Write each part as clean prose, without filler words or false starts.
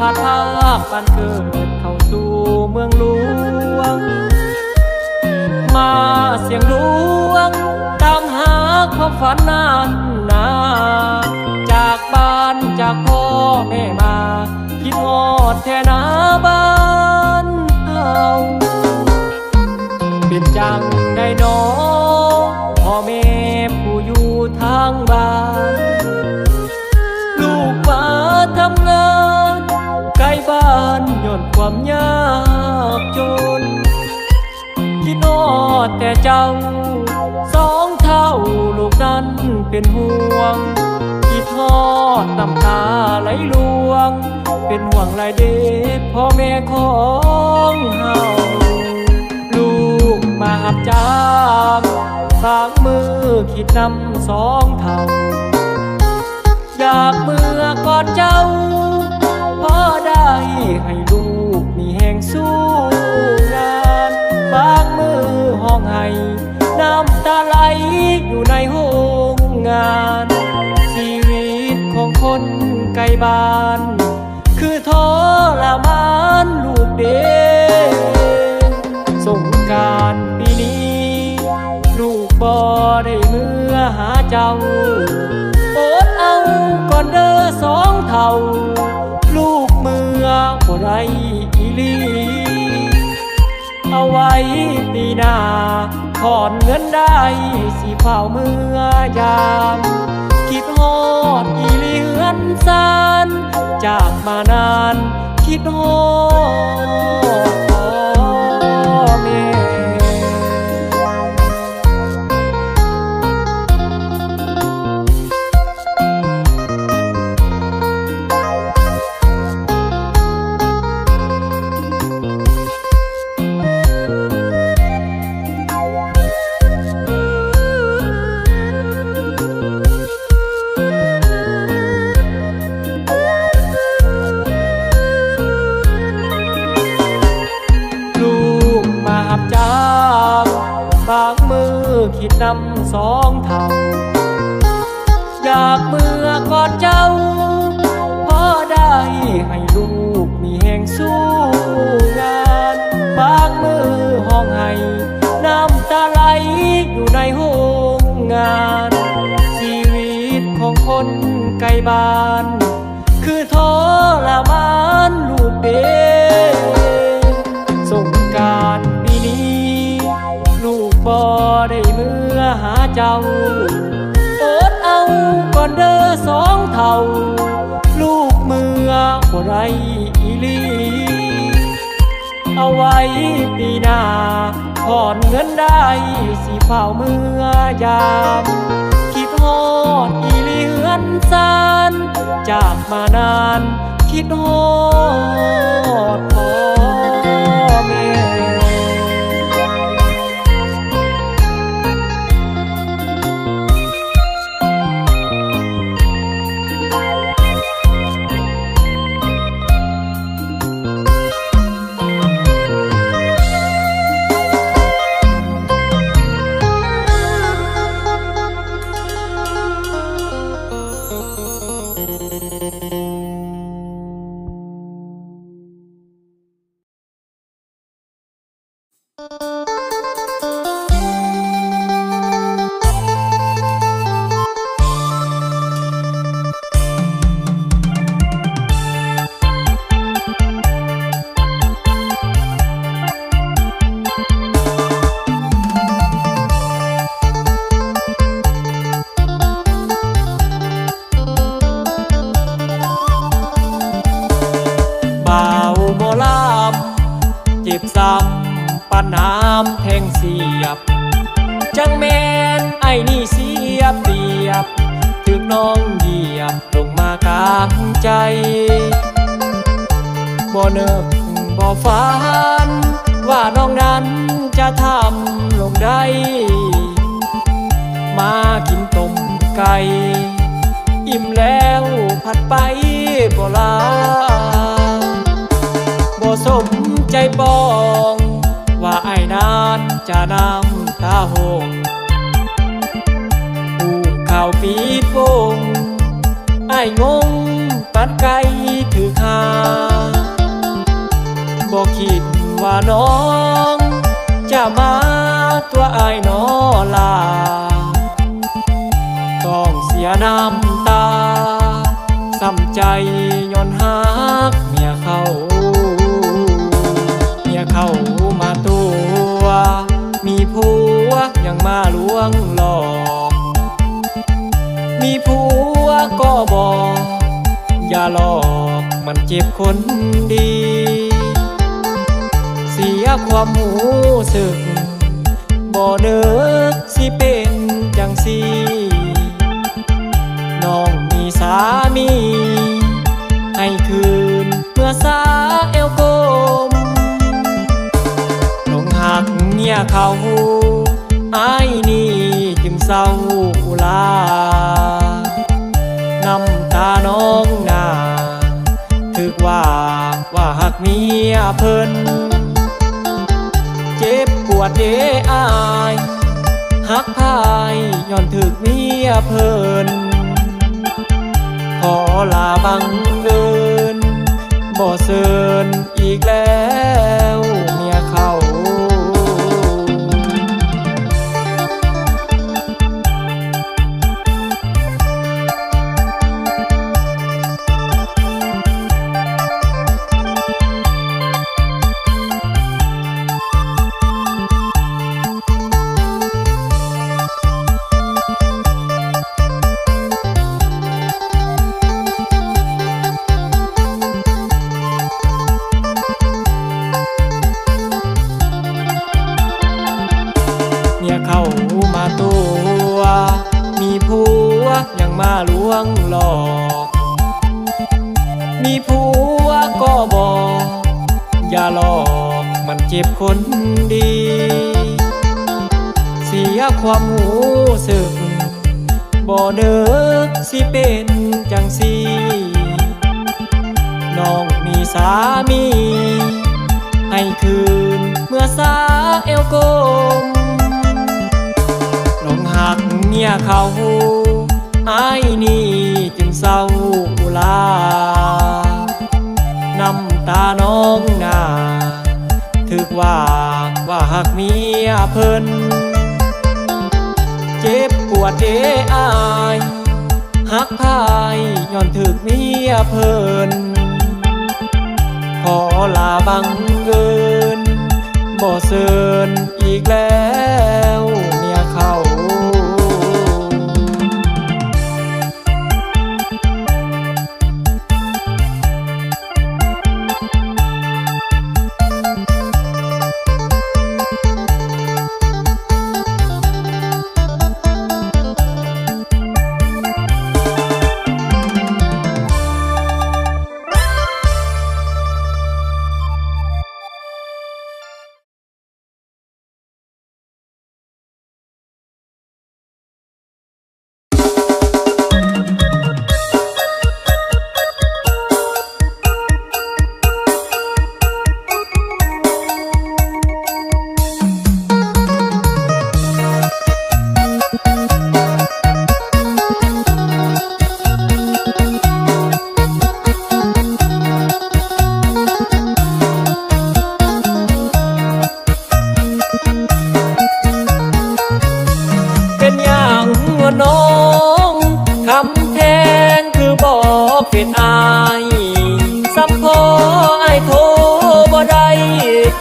พาดภาคบ้านเกิดเข้าสู่เมืองหลวงมาเสียงดวงตามหาความฝันนานนาจากบ้านจากพ่อแม่มาคิดฮอดแท่นาบ้านเฮาเป็นจังได้น้อพ่อแม่ผู้อยู่ทางบ้านลูกมาทำงานไกลบ้านย้อนความยากจนคิดฮอดแต่เจ้าสองเท่าลูกนั้นเป็นห่วงคิดฮอดน้ำตาไหลลวงเป็นห่วงหลายเด็กพ่อแม่ของเฮาลูกมาหับจ้างฝากมือคิดนำสองเท่าอยากเมื่อกอดเจ้าพอได้ให้ลูกมีแห่งสู้งานบางมือห้องให้น้ำตาไหลอยู่ในห้องงานชีวิตของคนไกลบ้านคือทรมานลูกเด็กสงกรานต์ปีนี้ลูกบ่ได้เมื่อหาเจ้าโอดเอาก่อนเด้อสองเท่าลูกเมื่อบ่ได้อีหลีเอาไว้ปีหน้าถอนเงินได้สิเฝ้าเมื่อยามคิดฮอดอีหลีเฮือนซานจากมานานคิดฮอดพ่อแม่ฝากมือคิดนำสองเท่าอยากเมื่อกอดเจ้าพอได้ให้ลูกมีแห่งสู้งานฝากมือห้องให้น้ำตาไหลอยู่ในห้องงานชีวิตของคนไกลบ้านคือทรมานลูกเด็กสงกรานต์ปีนี้ลูกบ่ได้เมื่อหาเจ้าอดเอาก่อนเด้อสองเท่าลูกเมื่อบ่ได้อีหลีเอาไว้ปีหน้าถอนเงินได้สิเฝ้าเมื่อยามคิดฮอดอีหลีเฮือนซานจากมานานคิดฮอดพ่อแม่เจ็บซ้ำปานน้ำแทงเสียบจังแม่นไอ้นี่เสียเปรียบถึงน้องเหยียบลงมากลางใจบ่นึกบ่ฝันว่าน้องนั้นจะทำลงได้มากินต้มไก่อิ่มแล้วผัดไปบ่ลาบ่สมใจปองว่าไอ้นั้นจะน้ำตาหงผูกข่าวปีดวงไอ้งงปัดไกลถือขา น้องจะมาตัวอายน้อลาต้องเสียน้ำตาซ้ำใจย้อนหักเมียเขามาตัวมีผัวยังมาลวงหลอกมีผัวก็บอกอย่าหลอกมันเจ็บคนดีเสียความหูสึกบ่เนึกสิเป็นจังสีน้องมีสามีให้คืนเมื่อสาเอวกลมหลงหักเมียเขาอ้ายนี่จึงเศร้าลาน้ำตาน้องนาถึกว่าหักเมียเพิ่นเจ็บปวดเด้อายหักพายย้อนถึกเมียเพิ่นขอลาบังเอิญบ่เซินอีกแล้วเมียเขาเข้ามาตัวมีผัวยังมาลวงหลอกมีผัวก็บอกอย่าหลอกมันเจ็บคนดีเสียความหูสึกบ่เนึกสิเป็นจังสีน้องมีสามีให้คืนเมื่อสาเอวกลมหลงหักเมียเขาอ้ายนี่จึงเศร้าลาน้ำตาน้องนาถึกว่าหักเมียเพิ่นเจ็บปวดเด้อายหักพายย้อนถึกเมียเพิ่นขอลาบังเอิญบ่เซินอีกแล้วเมียเขาน้องคำแทงคือบอกเป็นอายสัมพออายโทรบ่ได้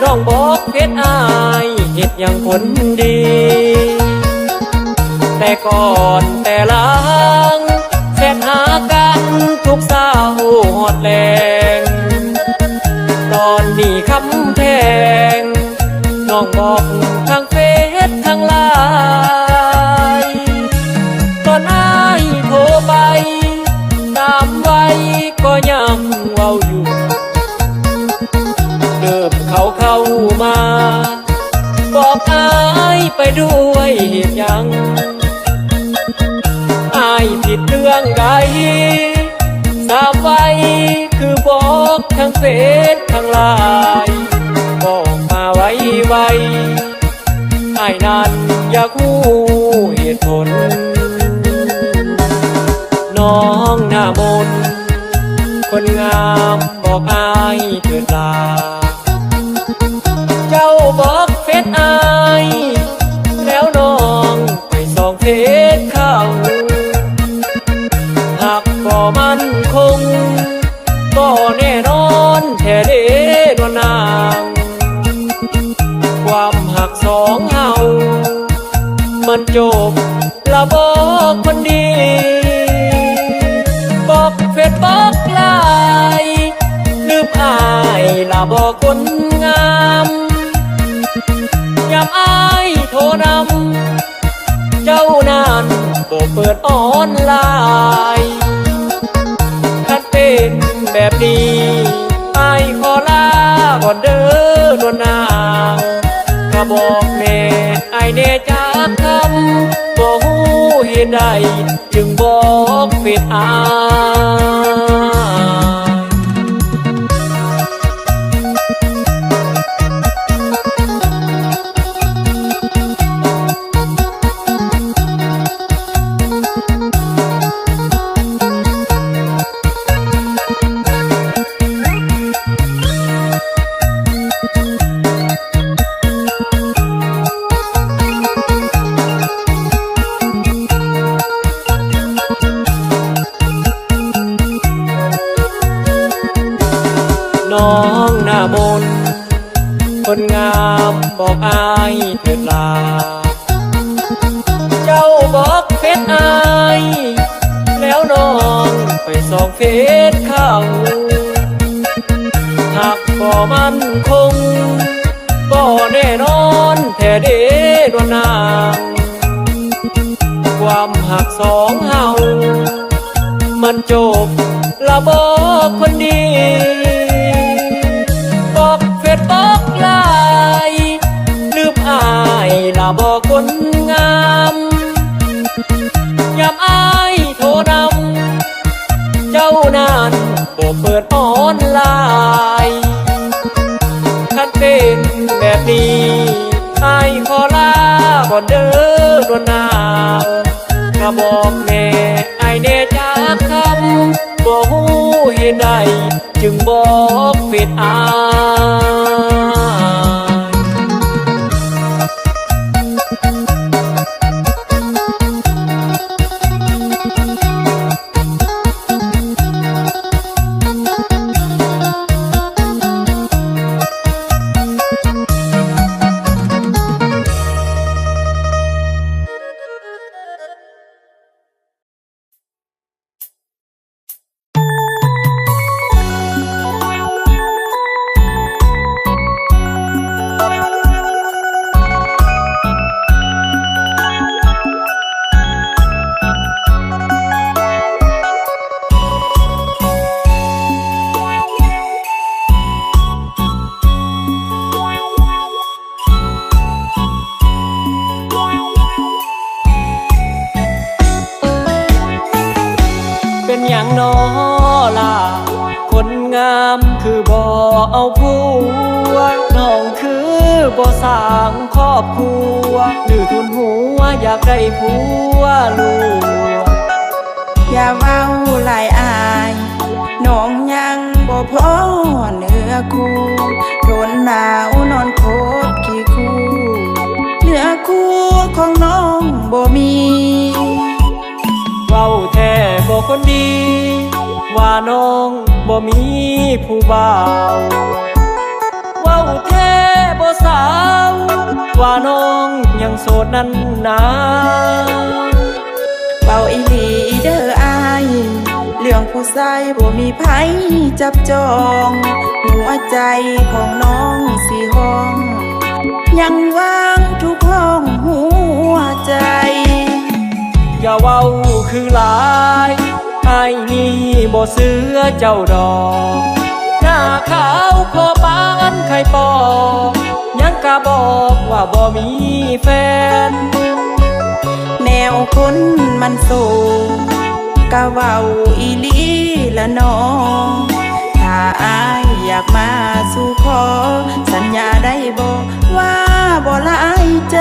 น้องบอกเป็นอายเฮ็ดอย่างคนดีแต่ก่อนแต่หลังแสนหากันทุกเศร้าหอดแรงตอนนี้คำแทงน้องบอกทางเฟซทางไลน์ตอนอ้ายโทรไปตามไว้ก็ยังเว้าอยู่เดิมเข้ามาบอกอ้ายไปด้วยเหตุหยังอ้ายผิดเรื่องใดทราบไว้คือบอกทางเฟซทางไลน์บอกมาไว้อ้ายนั้นอยากรู้เหตุผลน้องหน้ามนคนงามบอกอ้ายเถิดลา จบละบอกคนดีบอกเฟซบอกไลน์ลืมอายละบอกคนงามยามอายโทรนำเจ้านั้นบ่เปิดออนไลน์คันเป็นแบบนี้อายขอลาก่อนเด้อนวลนางก็บอกแม่อายแน่จากคำบ่ฮู้เหตุใดจึงบอกเฟซอายน้องหน้ามนคนงามบอกอายเถิดลาเจ้าบอกเฟซอายแล้วน้องไปส่องเฟซเขาหากบ่มั่นคงก็แน่นอนแท้เด้ดวนนางความหักสองเฮามันจบละบอกคนดีบอกเฟซบอกไลน์ลืมอายละบอกคนงามยามอายโทรนำเจ้านั้นบ่เปิดออนไลน์คันเป็นแบบนี้อายขอลาก่อนเด้อนวลนางก็บอกแม่อายแน่จากคำบ่ฮู้เหตุใดจึงบอกเฟซอายเป็นอย่างน้อล่ะคนงามคือบ่เอาผัวน้องคือบ่สร้างครอบครัวดื้อทุนหัวอยากได้ผัวลูกอย่าเว้าหลายอายน้องยังบ่พอเนื้อคู่ทนหนาวนอนโคตรขี้คู่เนื้อคู่ของน้องบ่มีเว้าแท้บ่คนดีว่าน้องบ่มีผู้บ่าวเว้าแท้บ่สาวว่าน้องยังโสดนั้นนาเว้าอีหลีเด้ออายเรื่องผู้ชายบ่มีไผจับจองหัวใจของน้องสิห้องยังว่างทุกห้องหัวใจอย่าเว้าคือหลายอายนี่บ่เสือเจ้าดอกหน้าขาวพอปานไข่ปอกยังกะบอกว่าบ่มีแฟนแนวคนมันสูงกะเว้าอีหลีละน้องถ้าอายอยากมาสู่ขอสัญญาได้บ่ว่าบ่หลายใจ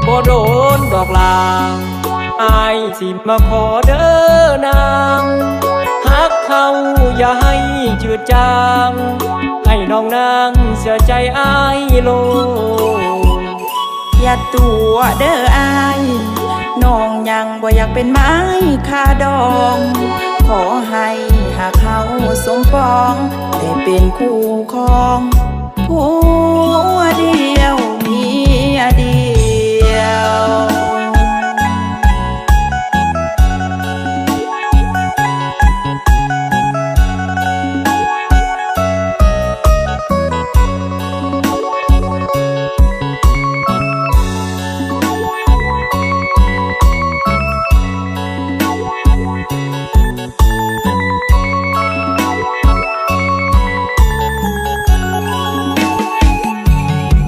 บ่โดนดอกลางอายสิมาขอเด้อนางฮักเขาอย่าให้จืดจางให้น้องนางเสียใจอายโลอย่าตัวเด้ออายน้องยังบ่อยากเป็นไม้คาดองขอให้หากเขาสมปองได้เป็นคู่ของผัวเดียวเมียเดียว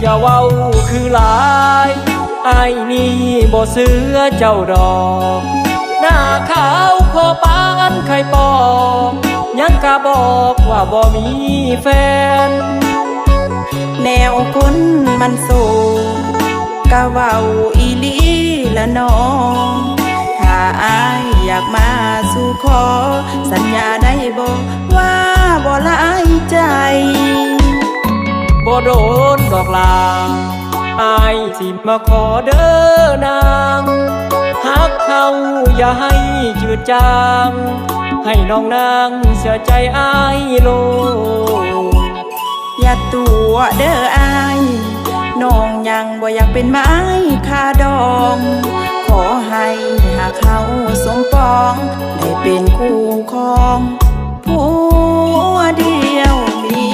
อย่าเว้าคือหลายอายนี่บ่เสือเจ้าดอกหน้าขาวคอปานไข่ปอกยังกะบอกว่าบ่มีแฟนแนวคนมันโสดกะเว้าอีหลีละน้องถ้าอายอยากมาสู่ขอสัญญาได้บ่ว่าบ่หลายใจบ่โดนดอกลาอายสิมาขอเด้อนางฮักเขาอย่าให้จืดจางให้น้องนางเสียใจอายโลอย่าตัวเด้ออายน้องยังบ่อยากเป็นไม้คาดองขอให้หากเขาสมปองได้เป็นคู่ครองผัวเดียวเมี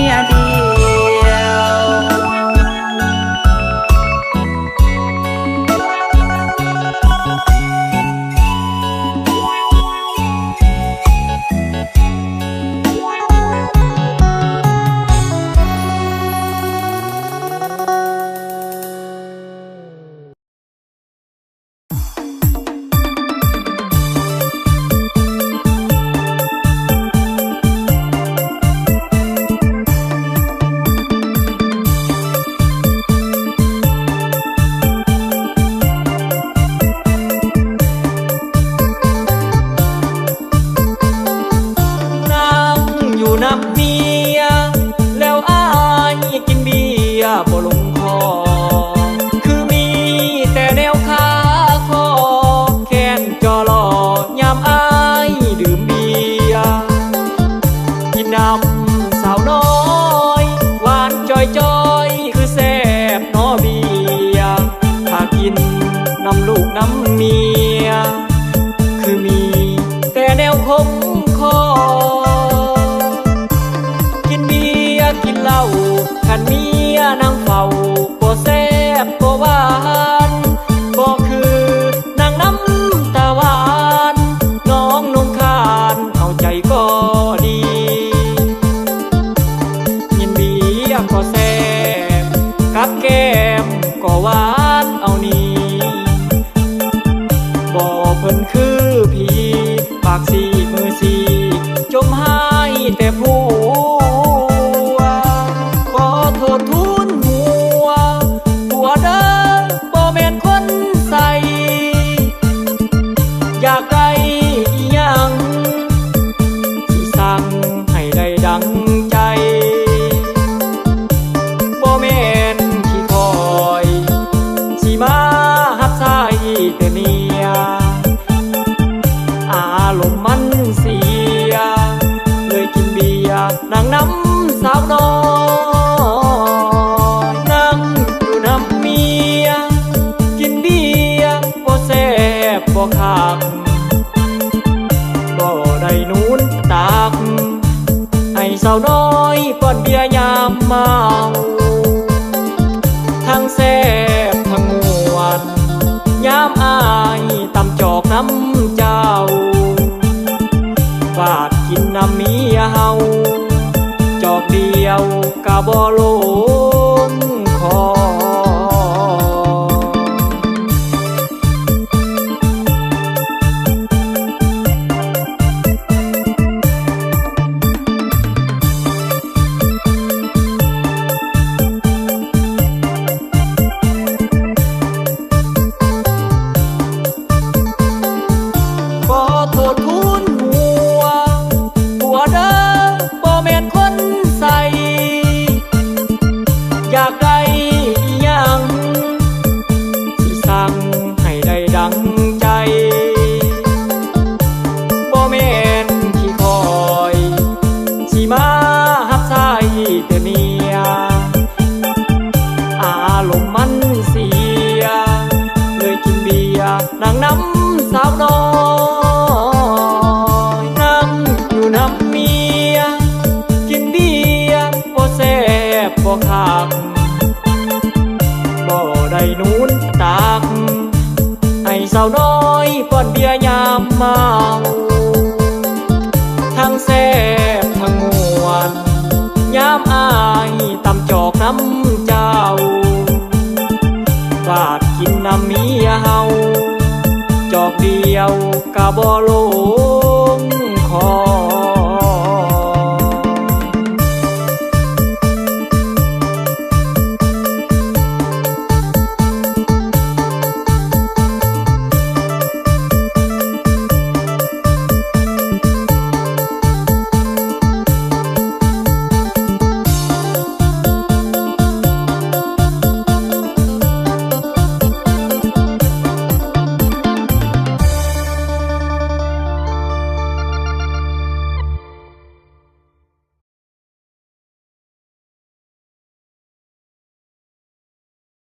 ยเดียวนับเมียแล้วอายกินเบียร์บ่ลงคอคือมีแต่แนวขาคอแค้นจอหล่อยามอายดื่มเบียร์กินน้ำสาวน้อยหวานจอยจอยคือแซ่บน้อเบียร์ถ้ากินน้ำลูกน้ำเมียคือมีแต่แนวคมคอกินเหล้าขันเมียนั่งเฝ้าบ่แซ่บบ่หวานบ่คือนางน้ำตาหวานน้องนงคานเอาใจก็ดีกินเบียร์ก็แซ่บกับแก้มก็หวานเอานี่บ่เพิ่นคือพี่ปากสีมือสีจมหายแต่ผู้อยากได้อีหยังสิสั่งให้ได้ดังใจบ่แม่นขี้คอยสิมาหักใส่แต่เมียอารมณ์มันเสียเลยกินเบียร์นั่งน้ำสาวน้อยนั่งอยู่น้ำเมียกินเบียร์บ่แซ่บบ่คักบ่ได้นูนตากให้สาวน้อยป้อนเบียร์ยามเมาทั้งแซ่บทั้งม่วนยามอายตำจอกน้ำเจ้าฟาดกินน้ำเมียเฮาจอกเดียวกะบ่ล้นคออยากได้อีหยังสิสั่งให้ได้ดังใจบ่แม่นขี้คอยสิมาหักใส่แต่เมียอารมณ์มันเสียเลยกินเบียร์นั่งน้ำสาวน้อยนั่งอยู่น้ำเมียกินเบียร์บ่แซ่บบ่คักบ่ได้นูนตากให้สาวน้อยป้อนเบียร์ยามเมาทั้งแซ่บทั้งม่วนยามอายตำจอกน้ำเจ้า กะบ่รู้